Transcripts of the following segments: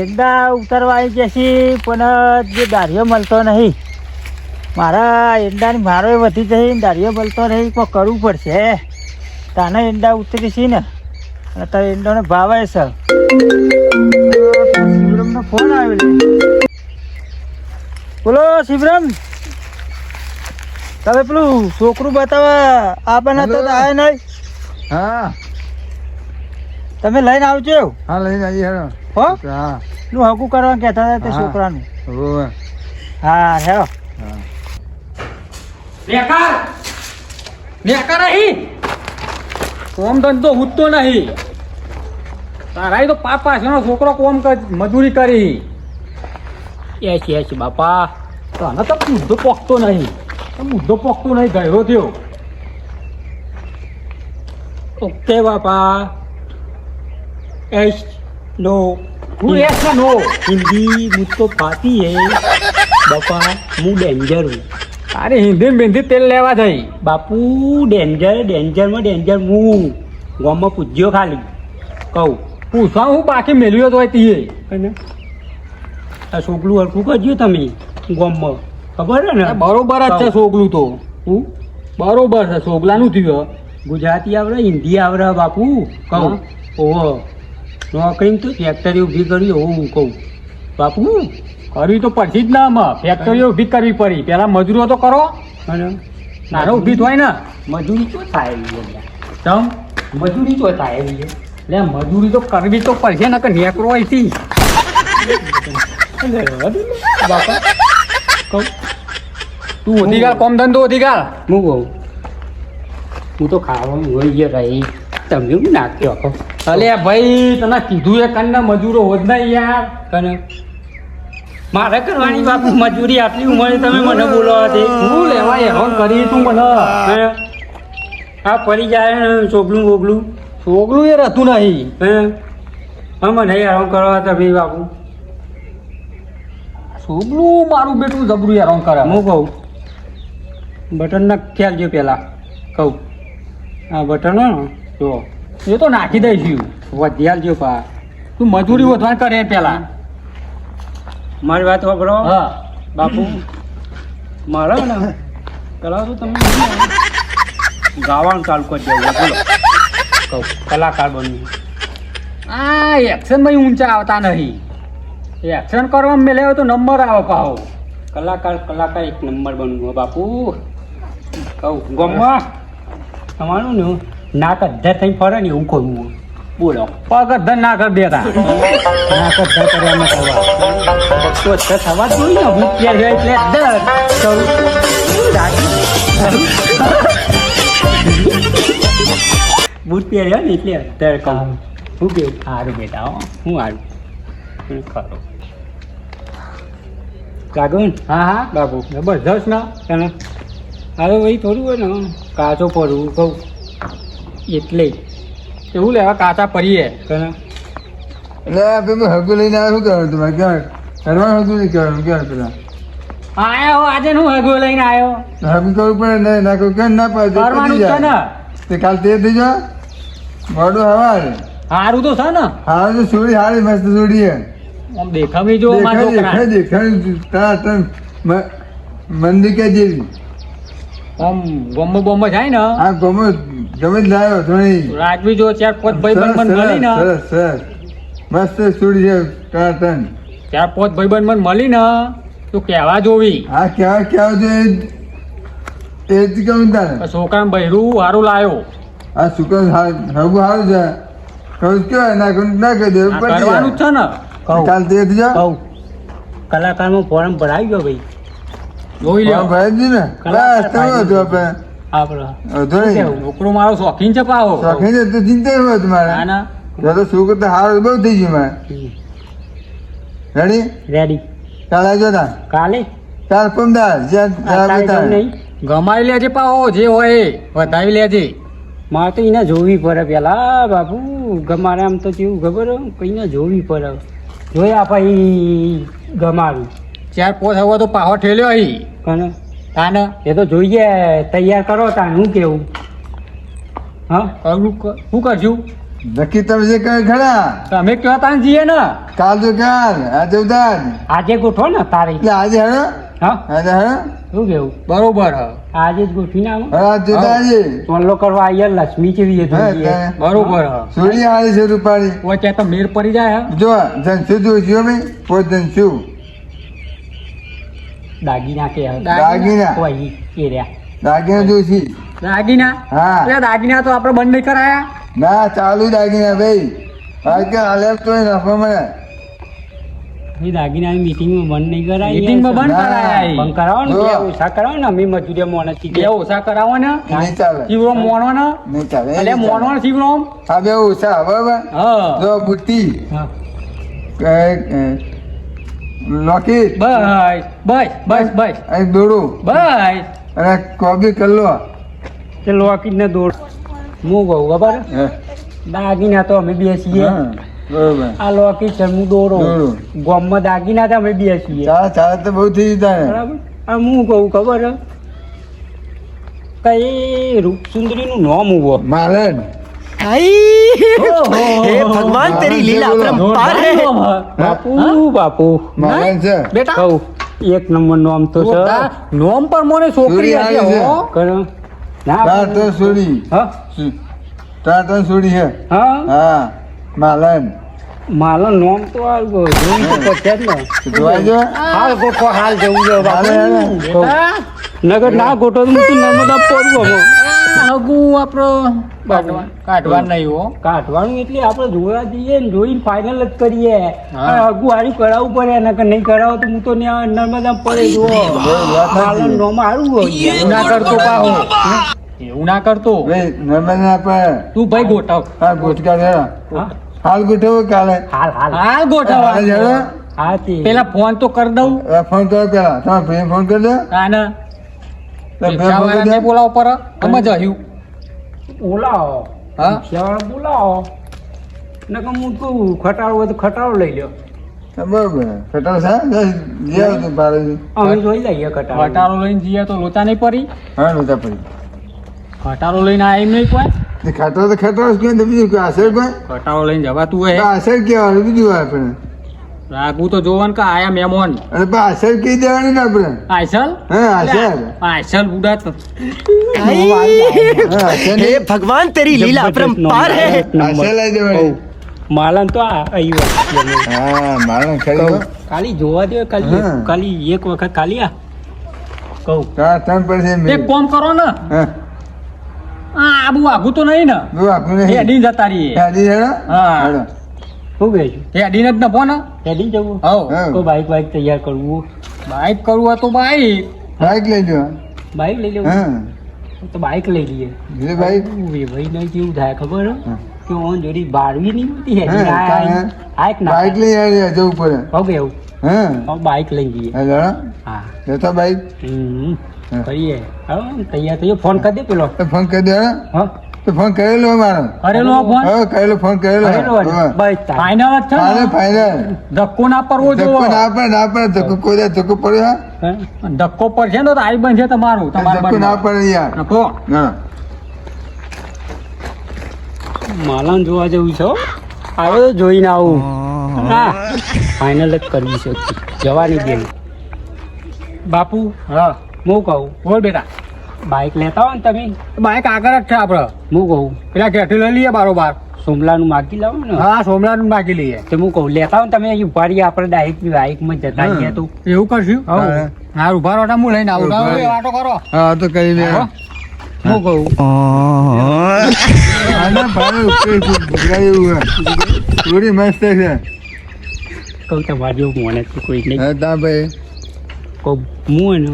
એડા ઉતરવા આવી જશે પણ જે દારિયો મળતો નહીં. મારા એંડાની મારો વધી જશે દારિયો મળતો નહીં. કોઈ કરવું પડશે. તાના એંડા ઉતરી છે ને અને તારા એંડાનો ભાવ આવે છે. શિવરામનો ફોન આવ્યો. બોલો શિવરામ, તમે પેલું છોકરું બતાવવા આપવાના તો આવે નહીં? હા તમે લઈને આવજો. હા લઈને આવીએ હેડો. હો હા નું હકું કરવા કહેતા હતા તે છોકરાનું. હોવે. હા હેડો. હા નેકાર નહીં કોમ ધંધો ઉઠતો નહીં. તારા તો પાપા છે છોકરો કોમ મજૂરી કરી એસી બાપા. તને તો મુદ્દો પોકતો નહીં. મુદ્દો પોકતો નહીં ગયો થયો. ઓકે બાપા. એસ નો હું એસ નો हिंदी मुझको पाती है बापा. હું ડેન્જર હું. અરે હિન્દી બિંદી તેલ લેવા જઈ બાપુ ડેન્જર ડેન્જરમાં ડેન્જર હું ગામમાં પૂજ્યો ખાલી કહું. પૂછવા હું બાકી મેળવ્યો તો તીએ અને આ છોકરું હરખું કરજો તમે ગામમાં. ખબર છે ને? બરોબર જ છે છોકલું તો. હું બરોબર છે છોકલાનું થયું. ગુજરાતી આવડે હિન્દી આવડે બાપુ કહું. ઓહો નોકરી તો ફેક્ટરી ઊભી કરી હું કહું બાપુ. કરવી તો પડશે જ ના આમાં. ફેક્ટરીઓ ઊભી કરવી પડી. પેલા મજૂરો તો કરો અને નાનો ઊભી થાય ને. મજૂરી તો થાય એવી છે. તમ મજૂરી તો થાય એવી છે. એટલે મજૂરી તો કરવી તો પડશે ને કે નેકરો અહીંથી. બાપા કહું તું ઓધી ગાલ કોમ ધંધો ઓધી ગાલ. હું કહું હું તો ખાવાનું હોય છે રહી. તમે હું નાખ્યો કહો. અલે ભાઈ તને કીધું એ કન્ના મજૂરો હોત નહીં યાર. કને મારે કરવાની બાપુ મજૂરી આટલી ઉંમરે તમે મને બોલો હતી. શું લેવા હેરાન કરી તું મને. આ પડી જાય ને ચોગલું બોગલું. છોકરું એ રહેતું નહીં. હા મને હેરાન કરવા તમે બાપુ. છોકરું મારું બેટું જબરું હેરાન કરે. હું કહું બટન ના ખ્યાલ જો પેલા કહું. આ બટન જો એ તો નાખી દઈશું. વધ્યાલ જો પા. તું મજૂરી વધવાન કરે પેલા. મારી વાત વાપરો હા બાપુ. મારે ને કરાવો તો તમે ગાવાનું ચાલુ કરી દેવું. બોલો કહું કલાકાર બનવું. આ એક્શનમાં ઊંચા આવતા નહીં. એક્શન કરવા મેલે તો નંબર આવે પાહો. કલાકાર એક નંબર બનવું બાપુ. કહું ગમવા તમારું ને નાક અધ્ધર થઈને ફરે ને એવું કરવું. બોલો પગ ધન ના કરી દેતા. નાક અધ્ધર કરવામાં કરવા તો અધ્ધર થવા જ જોઈએ ને. હું ક્યાં જાય એટલે અધ્ધર કહું. બૂટ પહેર્યો ને એટલે અધ્ધર કહું. શું કેવું? સારું બેટા હો. હું સારું ખરો લાગુ ને? હા હા બાપુ જબરજસ્ત ના. તને હવે ભાઈ થોડું હોય ને કાચો પડવું કહું એટલે એવું લેવા કાચા પડીએ. તને એટલે પેલું હગું લઈને આવ્યો. શું કરવાનું તમારે? ક્યાં કરવાનું હગું નહીં કરવાનું? ક્યાં પેલા આયો આજે હું હગો લઈને આવ્યો. હગું કરવું પડે ને ના કહું કેમ ના પડે કરવાનું છે ને. તે કાલ તે થઈ જા મોડું હવારે. સારું તો છે ને. હાલ તો સોડી હારી મસ્ત સોડી હે. આમ દેખાવી જો મારા છોકરા. દેખાય મંદિર કે જેવી આમ ગોમો બોમો જાય ને આ ગમે ગમે જ લાવ્યો થોડી રાજવી જો ચાર પાંચ ભાઈબંધ મને મળી ને. સરસ સરસ મસ્ત સોડી છે ટન. ચાર પાંચ ભાઈબંધ મને મળી ને તો કહેવા જોવી. હા કેવા છે એ જ કહું તારે. છોકરા બહેરું સારું લાવ્યો. આ શુકર હગું સારું છે કહું કેવાય ના કહું ના કહી દે આ કરવાનું જ છે ને. કાલ તે જ જા કહું કલાકારમાં ફોર્મ ભરાવી ગયો ભાઈ. જોઈ લ્યો. ભાઈ જ ને બસ તો હતું આપણે આપણે ધોઈ છોકરો મારો શોખીન છે પાહો. શોખીન તો ચિંતા હોય તમારે. ના ના તો છોકરો તો હારું બહુ થઈ ગયું મારે. રેડી રેડી કાલ આવજો તા કાલે કાલ પમદાર કાલે જવું નહીં. ગમાઈ લેજે પાહો જે હોય એ વધાવી લેજે. મારે તો એને જોવી પડે પેલા બાપુ. ગમારે આમ તો કેવું ખબર કઈને જોવી પડે. જોયા પછી ગમારું ચાર પોચ હવે તો પાહો ઠેલ્યો અહીં. કને તાને એ તો જોઈએ તૈયાર કરો તાન. હું કેવું? હા શું કરશું? નક્કી તમે જે કહે ખરા તમે કયો તાન જઈએ ને કાલ તો કાલ આજે ઉતાર આજે ગોઠવો ને તારે એટલે આજે હેડો હા આજે હેડો શું કેવું બરોબર હ આજે જ ગોઠવી નાખો હવે આજ જોતા આજે ટોલો કરવા આવીએ લક્ષ્મી કેવી હા, તારે. બરોબર હ સોરી હારી છે રૂપાળી વચ્ચે તો મેર પડી જાય હ જો જનસુ જોઈશું અમે પોત જનસુ દાગીના કે દાગીના કોઈ એ રહ્યા દાગીના જોઈશી દાગીના હા એટલે દાગીના તો આપણે બંધ નહીં કરાયા ના ચાલુ દાગીના ભાઈ હા કે હાલે તો નફો મળે એ દાગીના મીટિંગમાં બંધ નહીં કરાય મીટિંગમાં બંધ ના. કરાયા બંધ કરાવો ને જો. બે ઓછા કરાવો ને અમે મજૂરી મોણસી બે ઓછા કરાવો ને નહીં ચાલે શિવરો મોણો ને નહીં ચાલે એટલે નહીં મોણો ચાલે. ને શિવરો હા બે ઓછા બરાબર હા જો બુટ્ટી હા લોકેટ બસ બસ બસ બસ એક દોડું બસ અને કોબી કલ્લો તે લોકી ને દોડ હું કહું ખબર દાગીના તો અમે બેસીએ હા, બરોબર આ લોકી છે હું દોડો દોડું. ગામમાં દાગીના તો અમે બેસીએ ચાલે ચાલે તો બહુ થઈ જતા ને બરાબર આ હું કહું ખબર હે? કઈ રૂપસુંદરી નું નામ ઉભો માલન हे भगवान तेरी लीला अपरंपार है બાપુ બાપુ માલન છે બેટા કહું એક નંબર નામ તો છે નોમ પર મને છોકરી છોરી હશે આવી છે. હો. કરો ના તાર તો સોડી હા તાર તો સોડી છે હા હા માલન મારો નામ તો આ જોઈ તો પછી જ ને જોવા જો હાલ ગોઠો હાલ જવું છે હાલે, હાલે. બેટા નગર ના ગોઠો તો હું નર્મદા પડું અમે હગુ આપણો કાઢવા નહીં હો કાઢવાનું એટલે આપણે જોવા જઈએ ને જોઈને ફાઇનલ જ કરીએ હા. અગુ હારી કરાવવું પડે નકર નહીં કરાવો તો હું તો ત્યાં નર્મદા પડે જુઓ માલન નામ હારું હોય એવું ના કરતો પાહો એવું ના કરતો ભાઈ નર્મદા આપણે તું ભાઈ ગોઠવ હા ગોટકા છે હા હાલ ગોઠવો કાલે હાલ હાલ હાલ હાલ ગોઠવવા હેડો. હા તે પેલા ફોન તો કરી દઉં હવે ફોન કરો પેલા તમારા ભાઈને ફોન કરી દો આને તારા ભાઈને ફોન કરી રિક્ષાવાળાને દો બોલાવો પર અમે જયું બોલાવો હા રિક્ષાવાળા બોલાવો નકર હું કહું ખટાડો હોય તો ખટાડો લઈ લ્યો હા, બરોબર કટાર છે જે આવતું પાડે અમે જોઈ લઈએ ખટાડો ખટારો લઈને જઈએ તો લોચા નહીં પડી હા નહોતા પડી ખટારો લઈને આ એમ નહીં કોઈ તે ખાટો તો ખાટો જ કહેવાય ને, બીજું કોઈ આશર કોઈ ખટારો લઈને જવાતું હોય તો આશર કહેવાનું બીજું હોય આપણે રાખવું તો જોવાનું કે આયા મહેમાન અને પણ આશર કહી દેવાની ને આપણે આયસલ હા આશર આયસલ બુડા તો હા આશર हे भगवान तेरी लीला अपरंपार है આશર લઈ દેવાની માલન તો આ આવ્યું હા મારે ખરી ખાલી જોવા દે ખાલી હા. ખાલી એક વખત ખાલી આ કહું હા ત્રણ પડશે એક કોમ કરો ને હા આ આબુ આઘું તો નહીં ને બહુ આપણું નહીં હેડી જતા રહીએ હેડી હેડો હા. હેડો. શું કહે છે હેડીને જ નફો ને હેડી જવું હવ હા. તો બાઈક બાઈક તૈયાર કરવું બાઈક કરવું હોય તો બાઈક બાઈક લઈ લો બાઈક લઈ લેવું હા તો બાઈક લઈ લઈએ બીજું બાઈક ભાઈ ને કેવું થાય ખબર હે? હા. કે ઓન જોડી બારવી નહીં હોતી હા, હેડી હા. આ એક ના બાઈક લઈ આવી જવું પડે હવે એવું હા હવે બાઈક લઈ જઈએ હેડો હા જતો બાઈક હમ. હા. કરીએ હવે તૈયાર થયો ફોન કરી દે પેલો તો ફોન કરી દે હા તો ફોન કરેલો મારો કરેલો ફોન હવે કરેલો ફોન કરેલો કરેલો ને? હા. બસ તાર. ફાઇનલ જ છે ફાઇનલ ને ફાઇનલ ધક્કો ના પડવો ધક્કો જોવો ના પડે ના પડે ધક્કો કોઈ દે ધક્કો પડ્યો હા? હા? ધક્કો પડશે ને તો આઈ બનશે તમારું ધક્કો ના તમારું પડે યાર નફો હા માલણ જોવા જવું છે હો. આવે તો જોઈને આવું હા ફાઇનલ જ કરવી છે જવાની બેન બાપુ હા હું કહું બોલ બેટા બાઈક લેતા હોય ને તમે બાઈક આગળ જ છે આપડે હું કહું પેલા ઘેરથી લઈ લઈએ બારોબાર સોમલાનું માગી લાવો ને હા સોમનાથ બાકી લઈએ તો હું કહું લેતા હોય ને તમે અહીં ઉભા રહીએ આપણે ડાયરેક્ટ બાઈકમાં જતા રહીએ તો એવું કરશું હા. હા ઉભા રહો હું લઈને આવું ઉભા રહો. તમે વાતો કરો હા તો કરી લે હા. હું કહું આના ભારે ઉપર ભૂગરાય એવું હે. થોડી મસ્ત છે કહું તમારે જેવું મને તો કોઈ નહીં હા તા ભાઈ કહું હું ને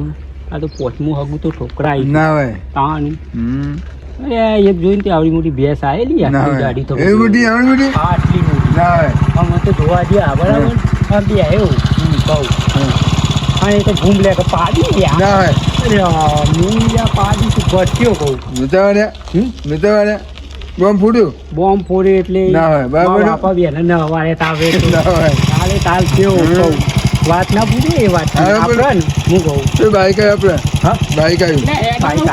આ તો પોચમું હગું તો ઠોકરા આવી ના હોય તાણ હમ. અરે એક જોઈને તે આવડી મોટી ભેંસ આવેલી ના આટલી હોય ગાડી તો એવી મોટી આવડી મોટી આટલી મોટી ના હોય અમે તો જોવા ગયા બરાબર આમ બી આવ્યો કહું હા એ તો ઘૂમ લે કે પાડી ગયા ના હોય અરે હું યા પાડી છું બચ્યો કહું નૂતાવાડે નૂતાવાડે બોમ્બ ફૂટ્યું બોમ્બ ફોડે એટલે ના હોય, બરાબર. આપા બેન ન હવારે તાવે ના હોય તાલે તાલ કેવો કહું વાત ના પૂછે એ વાત હા, આપણે ને હું કહું તો બાઈક આવ્યું હા આપણે બાઈક આવ્યું બાઈક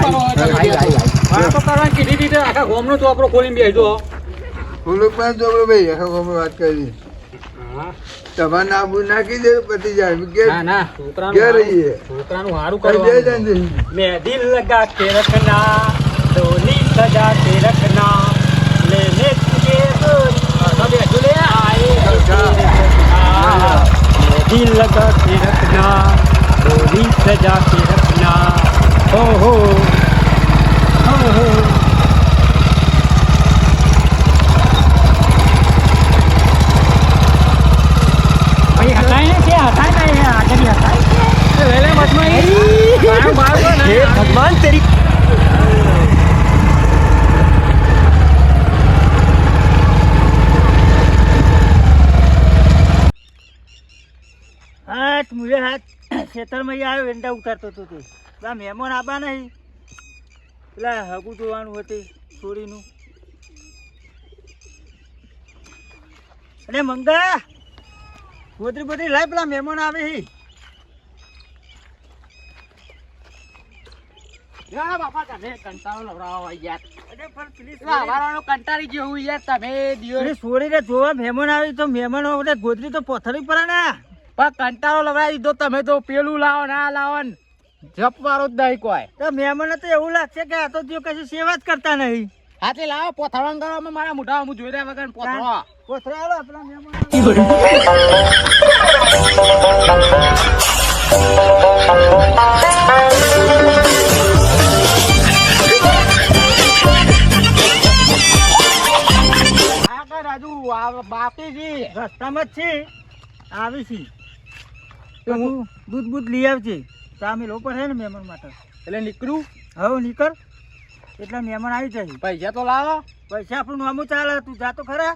આવી. વાતો કરવાની કીધી હતી તો આખા ગોમનો ચોપડો ખોલીને બેસજો ફૂલો પણ ચોપડો ભાઈ આખો વાત કરી તમારે નાબુ નાખી દે પતી જાય ના ના ઘેર રહીએ છોકરાનું સારું કઈ બે કરવાનું જાય मैं दिल लगा के रखना डोली सजा के रखना लेने तुझे डोली आए मैं दिल लगा के रखना डोली सजा के रखना हो भाई हटाए ना क्या हटाए ना आगे भी हटाए वेले मत में हे भगवान तेरी હાથ મુએ હાથ ખેતરમાં આવ્યો એંડા ઉતારતો હતો તે પેલા મહેમાન આબા નહીં પેલા હગું જોવાનું હતું છોરીનું અરે મંગા ગોદરી બોદરી લાય પેલા મહેમાન આવે હી બાપા તમે કંટાળો લવડાવો યાર અરે પણ પ્લીઝ વાળાનો કંટાળી જેવું યાર તમે દિવસ છોરીને જોવા મહેમાન આવી તો મહેમાનો એટલે ગોદરી તો પોથરી પડે ને પણ કંટાળો લવડાવી દીધો તમે તો પેલું લાવો ના લાવો ને જપ વાળો જ નહીં કોઈ તો મહેમાનને તો એવું લાગશે કે આ તો જો કશું સેવા જ કરતા નહીં હાથે લાવો પોથળો કરવામાં મારા મોઢા હું જોઈ રહ્યા વગર પોથળો પોથરા આલો પેલા મહેમાન રાજુ બાપી જી રસ્તામાં જ છે આવી છી તો હું દૂધ બૂધ લઈ આવજે ચા મેલો પર હે ને મહેમાન માટે એટલે નીકળું હવે નીકળ એટલા મહેમાન આવી જાય પૈસા તો લાવો પૈસા આપણું નામું ચાલે તું જાતો ખરા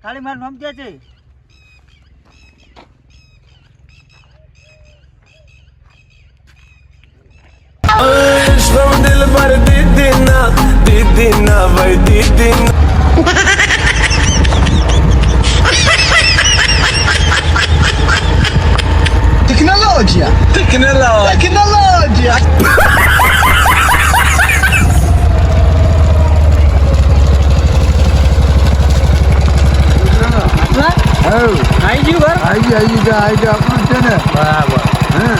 ખાલી મારું નામ કે છે दिल भर दीदी ना भाई दीदी टेक्नोलॉजिया આવી ગયું ઘર આવી ગયો આપણું છે ને બરાબર હા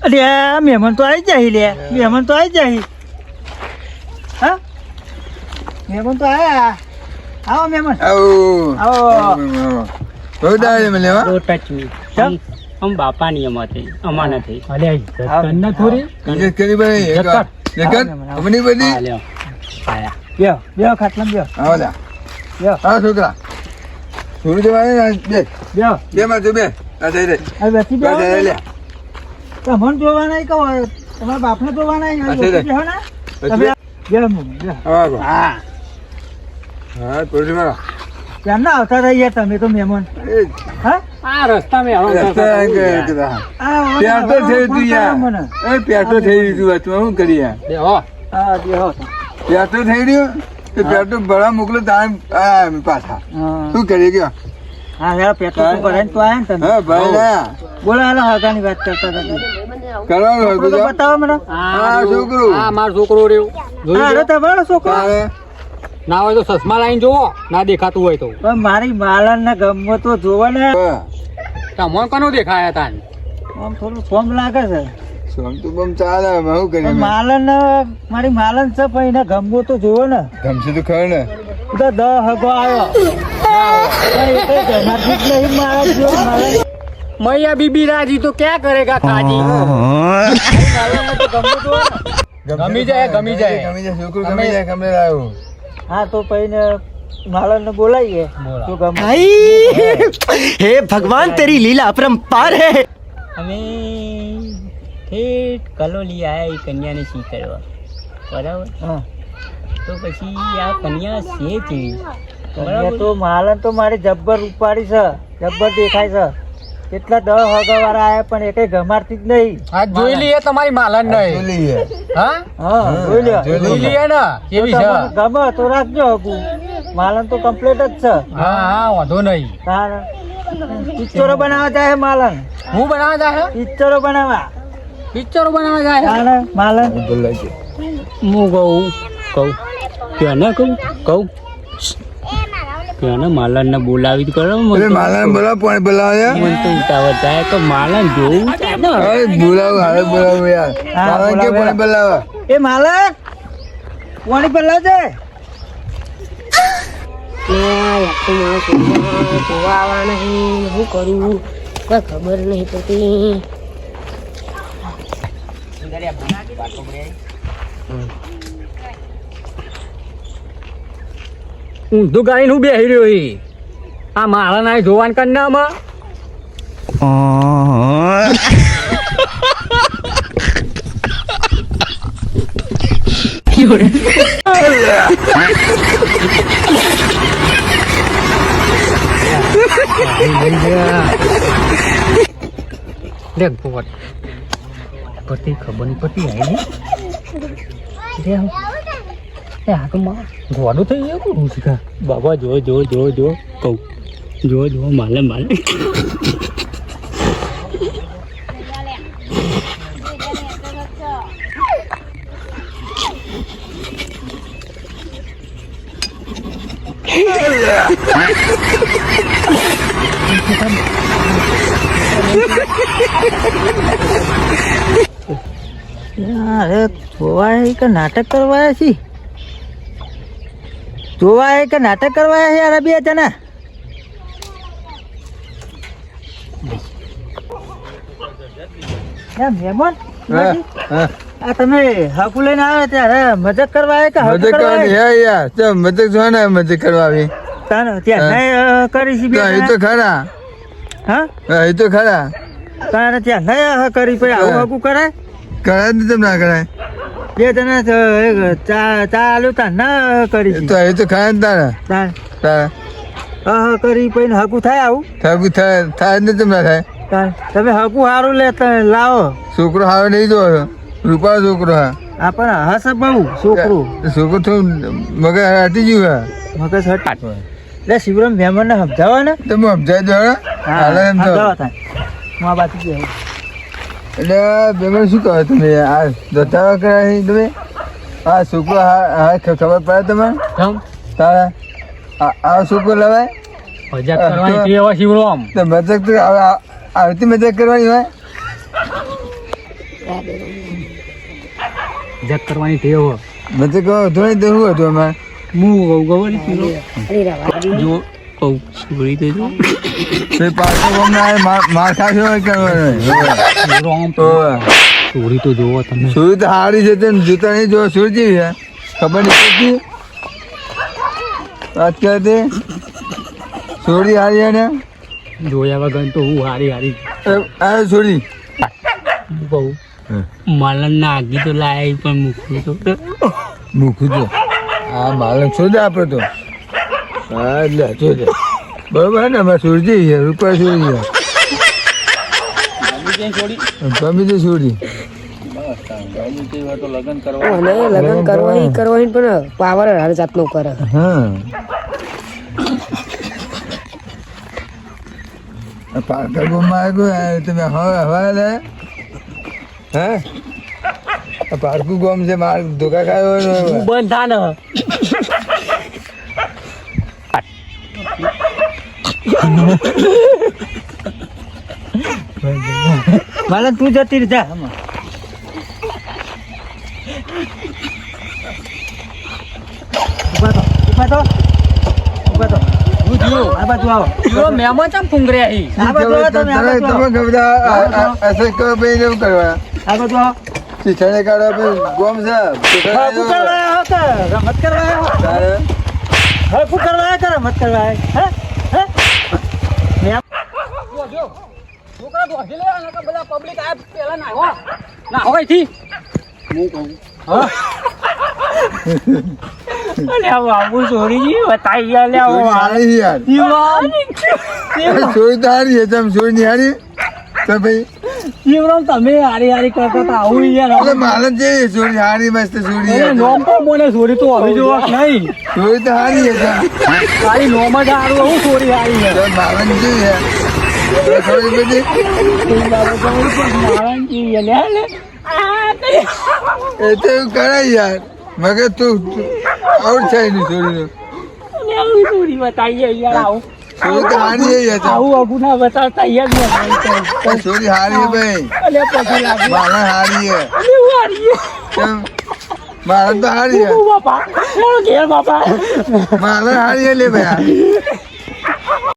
અરે આ મહેમાન તો આવી જાય લે મહેમાન તો આવી જાય હા મહેમાન તો આયા આવો મહેમાન આવો ટચ મી हम बापा नहीं हमारे अमाना थे अरे कन्ना थोड़ी કરી ભાઈ આપણી બધી आया બેહો બેહો ખાટલામાં બેહો આવો લા બેહો હા છોકરા થોડું જવાનું બે બેહો બે માં તું બે આ જઈ રે હવે બેસી બેહો લે તમને જોવાના કહો તમારા બાપને જોવાના બેહો ને તમે બેહો બેહો હા हाँ હા થોડું મારા ક્યારના આવતા રહી યાર તમે તો મહેમાન હા आ रास्ता में आओ પ્યાર તો થઈ તું યાર એ પ્યાર તો થઈ ગયું તું શું કરી યાર देखो હા બેહો પ્યાર તો થઈ રહ્યું તો પ્યાર તો ભરા મોકલો તારે પાછા હા શું કરી ગયો હા યાર પેટ્રોલ તો ભરાઈને તો આયા ને તમે હા ભાઈ ના બોલો હાલો હગાની વાત કરતા હતા કરવાનું હોય છોકરો તો બધા બતાવો મને હા છોકરું આ મારો છોકરો રહ્યો હા અરે તમારો છોકરો તારે ના હોય તો ચશ્મા લાઈન જોવો ના દેખાતું હોય તો પણ મારી માલન ને ગમો તો જોવો ને તમને કનો દેખાયા તા આમ થોડું ફોર્મ લાગે છે સોમ તો બમ ચાલે હવે શું પણ કરીએ માલન મારી માલન છે પણ એને ગમવો તો જોવો ને ગમશે તો ખરું ને તો દ હગો આવ્યો પણ એ કઈ ગમાતી જ નહીં મારા જેવો માલન मैया बीबी राजी तो क्या करेगा काजी માલનને તો ગમવો જોવો ને ગમી જાય ગમી જાય છોકરું ગમી જાય ગમે આવ્યું હા તો પછી માલન ને બોલાવીએ તો ગમે भाई हे भगवान तेरी लीला अपरंपार है અમે ઠેઠ કલોલી આવ્યા એ કન્યાને સી કરવા બરાબર હા તો પછી આ કન્યા છે કેવી કન્યા તો માલન તો મારી જબ્બર ઉપાડી છે જબ્બર દેખાય છે કેટલા 10 હગાવાળા આયા પણ એકે ગમાડતી જ નહીં આ જોઈ લઈએ તમારી માલન નહીં બોલીએ હા હા જોઈ લ્યો જોઈ લઈએ ને કેવી છે તમને ગમે તો રાખજો હગું માલન તો કમ્પ્લીટ જ છે હા હા વાંધો નહીં પિક્ચરો બનાવવા જાય માલન હું બનાવવા જાય પિક્ચરો બનાવવા પિક્ચરો બનાવવા જાય તાણે માલન બોલાય છે હું કહું તેને કહું તેને માલનને બોલાવી તો કરો અરે માલા બોલાવ પાણી બોલાવે મને તો ઉતાવળ થાય તો માલન જોવું છે ને અરે બોલાવ હારે બોલાવ યાર હા, માલા કે બોલાવ, પાણી બોલાવે એ માલક પાણી પેલા છે જોવા આવવા નહીં શું કરું કોઈ ખબર નહીં પડતી ઊંધું ગાઈને હું બેહી રહ્યો ઈ આ મારા ના જોવાન કન્નામાં દેખ બોટ પતિ ખબર નહીં પતિ આવી ગઈ એ આ તો માં ગોડું થઈ ગયું કોણ છે બાબા જો કહું જો માલે અરે જોવાય કે નાટક કરવાયા છે જોવાય કે નાટક કરવાયા છે યાર બે જણા મહેમાન હા હા આ તમે હાકુ લઈને આવે ત્યારે મજાક કરવા આવે કે હાકુ મદદ કરવા કરવાની આવે? હે યાર તો મદદ જો ને મદદ કરવા આવી ત્યાં નહીં કરી છે બે તો એ જણા? તો ખરા હા હા, એ તો ખરા તારે ત્યાં નહીં કરી પછી આવું હાકુ કરાય કરાય ને તમે ના કરાય બે જણા ચા આલ્યું ત્યાં ના કરી છે તો એ તો ખરા ને તારા તારા કરી પછી હાકુ થાય આવું થાકું થાય જ ને તમે ના થાય તમે હાકુ સારું લેતા લાવો છોકરો હાવે નહીં જો રૂપાળો છોકરો હા આ પણ હશે બહુ છોકરું છોકરો થોડું મગજ હટી ગયું હા મગજ હટ એટલે શિવરામ મહેમાન ને સમજાવો ને તમે સમજાય દો હા હાલે એમ તો સમજાવો થાય હું આ બાજુ જઉં. એટલે બેમાં શું કહો તમે આ દોતાવા કરાવી તમે આ છોકરો હા ખબર પડે તમે જમ તારા આ છોકરો લવાય મજાક કરવાની ટેવ હશે શિવરામ તો મજાક તો આવતી મજાક કરવાની હોય મજાક કરવાની ટેવ મજાક ધોઈ દેવું હતું અમારે હું ગૌરી અરે રવા દે. જો કહું છોડી દેજો તો પાછો અમને માર ખાશો હોય કરવાનો શિવરામ ચોરી તો જોવો તમે સુરત હારી છે તે જૂતા નહીં જો સુરત જેવી છે ખબર નહીં પડતી વાત કરતી છોડી હારી ને જોયા વગર તો હું હારી આ છોડી બહુ માલન ના આગી તો લાય પણ મૂકું તો મૂકું તો આ માલક છોડે આપણે તો હા એટલે છોડે બરોબર ને અમારે છોડી છે રૂપિયા છોડી છે ગમી તે છોડી મને લગ્ન કરવાની પણ પાવર હર જાતનો કરે હા પાર્કર બોમાં આવ્યો તમે હવા લે હે પાર્કું ગોમ છે માર ધોકા ખાયો બંધ થા ને માલન તું જતી રહી જા આમાં. ઊભા થો. આ બાજુ આવો શિવરામ મહેમાન ચમ ફૂંગરે અહીં આ બાજુ આવો તમે આ બાજુ આવો. તમે એસે કરો ભાઈ એવું કરવા આ બાજુ આવો શિક્ષણ કાઢવા ભાઈ ગોમ છે હાકુ કરવા આવ્યો કે રમત કરવા આવ્યો? તારે હાકુ કરવા આવ્યો કે રમત કરવા આવ્યો? હે છોકરા દોઢી લે અને બધા પબ્લિક આ પેલા ના હોય થી અરે બાબુ છોડી બતાવી ગયા લે ચોરી હારી યાર ચોરી તો હારી છે તમે ચોરી ની હારી તો ભાઈ શિવરામ તમે હારી કરતા હતા આવું યાર એટલે માલક છે ચોરી હારી મસ્ત ચોરી એને નોમ પણ મને ચોરી તો હવે જોવા નહીં ચોરી તો હારી છે તારી નોમ જ હારું હું ચોરી હારી છે માલક છે થોડી બધી મારા જીવે લે લે આ તે એ તો એવું કરાય યાર મગર તું આઉટ થાય નહીં છોડીને લે આવી થોડી બતાઈએ યાર આવું છોડી તો હારી છે યાર આવું અગું ના બતાવતા યાર ને છોડી હારી છે ભાઈ અલે પછી લાગે મારા હારી છે અલે વારી કેમ મારા તો હારી છે બાપા ઘેર બાપા મારા હારી છે લે ભાઈ